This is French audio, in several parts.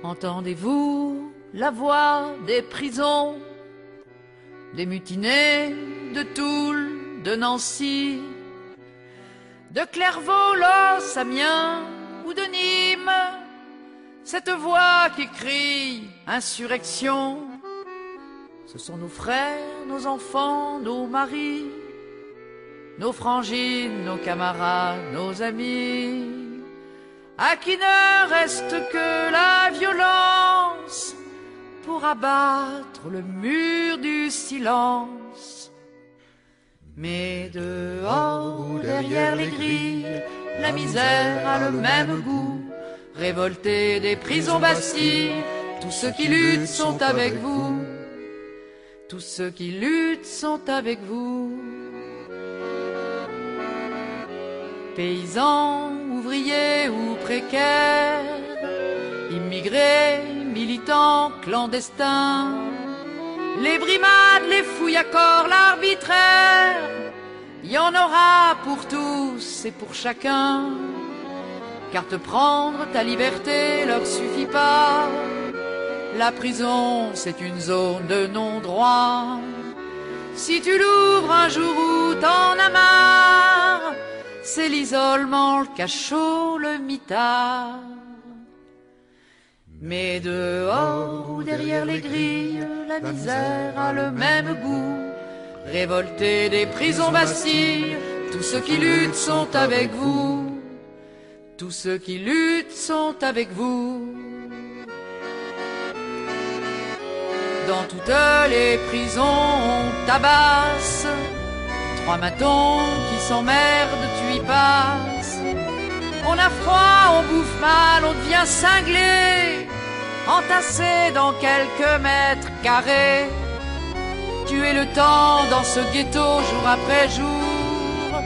Entendez-vous la voix des prisons, des mutinés de Toul, de Nancy, de Clairvaux, Los, Amiens ou de Nîmes? Cette voix qui crie insurrection, ce sont nos frères, nos enfants, nos maris, nos frangines, nos camarades, nos amis, à qui ne reste que la violence pour abattre le mur du silence. Mais dehors ou derrière les grilles, la misère a le même goût. Révoltés des prisons Bastille, tous ceux qui luttent sont avec vous. Tous ceux qui luttent sont avec vous. Paysans, ouvriers ou précaires, immigrés, militants, clandestins, les brimades, les fouilles à corps, l'arbitraire, il y en aura pour tous et pour chacun. Car te prendre ta liberté leur suffit pas. La prison, c'est une zone de non-droit. Si tu l'ouvres un jour où t'en as marre, c'est l'isolement, le cachot, le mitard. Mais dehors ou derrière les grilles, la misère a le même goût. Révoltés des prisons Bastille, tous ceux qui luttent sont avec vous. Tous ceux qui luttent sont avec vous. Dans toutes les prisons on tabasse, 3 matons qui s'emmerdent, tu y passes. On a froid, on bouffe mal, on devient cinglé, entassé dans quelques mètres carrés. Tuer le temps dans ce ghetto jour après jour,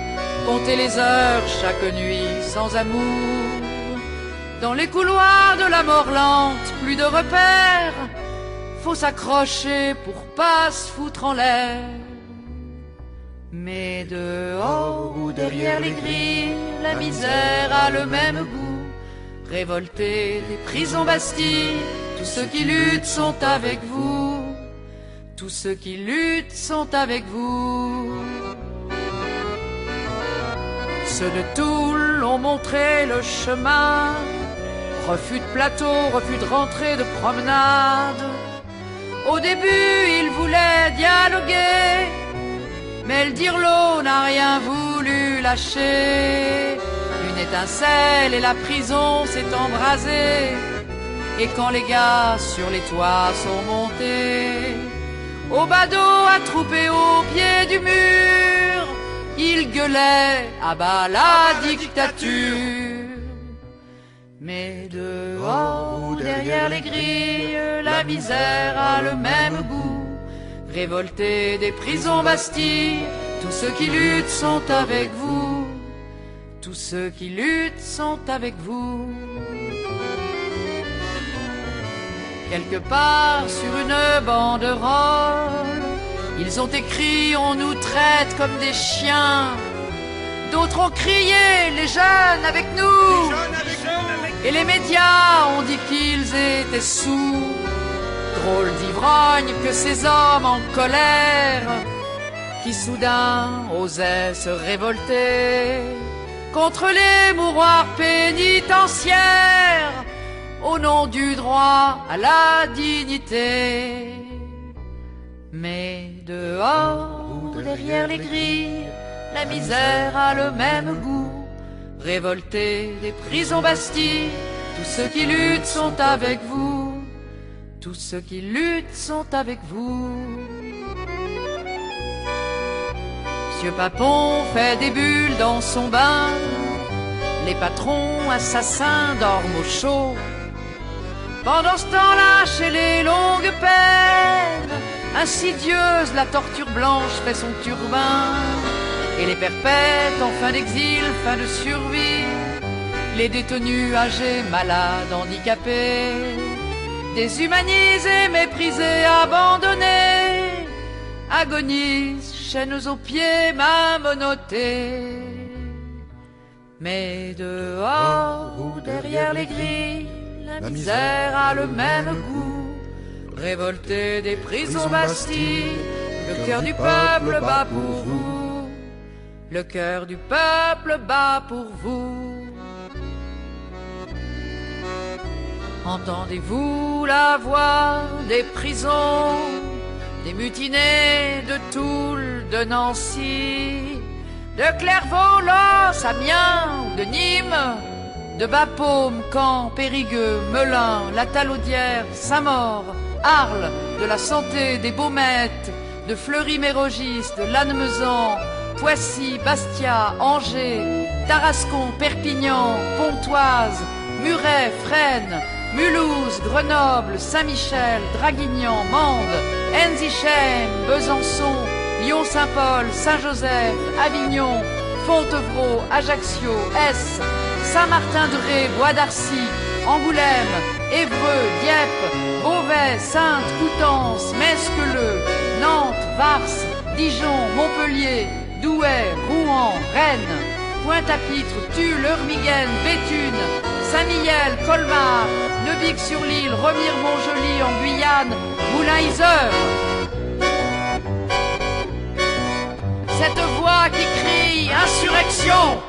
compter les heures chaque nuit sans amour. Dans les couloirs de la mort lente, plus de repères, faut s'accrocher pour pas se foutre en l'air. Mais dehors ou derrière les grilles, la misère a le même goût. Révoltés des prisons Bastille, tous ceux qui luttent sont avec vous. Tous ceux qui luttent sont avec vous. Ceux de Toul ont montré le chemin, refus de plateau, refus de rentrée, de promenade. Au début, ils voulaient dialoguer, mais le dirlo n'a rien voulu lâcher. Une étincelle et la prison s'est embrasée. Et quand les gars sur les toits sont montés, au badaud attroupé au pied du mur, ils gueulaient à bas la dictature. Mais dehors ou derrière les grilles, la misère a le même goût. Révoltés des prisons Bastille, tous ceux qui luttent sont avec vous. Tous ceux qui luttent sont avec vous. Quelque part sur une banderole, ils ont écrit « On nous traite comme des chiens ». D'autres ont crié « Les jeunes avec nous ». Et les médias ont dit qu'ils étaient sous. Drôle d'ivrogne que ces hommes en colère, qui soudain osaient se révolter contre les mouroirs pénitentiaires, au nom du droit à la dignité. Mais dehors ou derrière les grilles, la misère a le même goût. Révoltés des prisons Bastille, tous ceux qui luttent sont avec vous. Tous ceux qui luttent sont avec vous. Monsieur Papon fait des bulles dans son bain, les patrons assassins dorment au chaud. Pendant ce temps-là, chez les longues peines, insidieuse, la torture blanche fait son turbin. Et les perpètes en fin d'exil, fin de survie, les détenus âgés, malades, handicapés, déshumanisés, méprisés, abandonnés, agonisent, chaînes aux pieds, mains monottées. Mais dehors ou derrière les grilles, la La misère a le même goût. Révolté des prisons Bastille, le cœur du peuple bat pour vous. Le cœur du peuple bat pour vous. Entendez-vous la voix des prisons, des mutinés de Toul, de Nancy, de Clairvaux, Los, Amiens, de Nîmes, de Bapaume, Caen, Périgueux, Melun, la Talaudière, Saint-Maur, Arles, de la Santé, des Baumettes, de Fleury-Mérogis, de Lannemezan, Poissy, Bastia, Angers, Tarascon, Perpignan, Pontoise, Muret, Fresnes, Mulhouse, Grenoble, Saint-Michel, Draguignan, Mende, Enzichen, Besançon, Lyon-Saint-Paul, Saint-Joseph, Avignon, Fontevraud, Ajaccio, Ess, Saint-Martin-de-Ré, Bois d'Arcy, Angoulême, Évreux, Dieppe, Beauvais, Saintes, Coutances, Mesqueleu, Nantes, Vars, Dijon, Montpellier, Douai, Rouen, Rennes, Pointe-à-Pitre, Tulle, Eurmiguen, Béthune, Saint-Mihiel, Colmar, Neuvic-sur-l'Île, Remire-Montjoly en Guyane, Moulins-Isère. Cette voix qui crie insurrection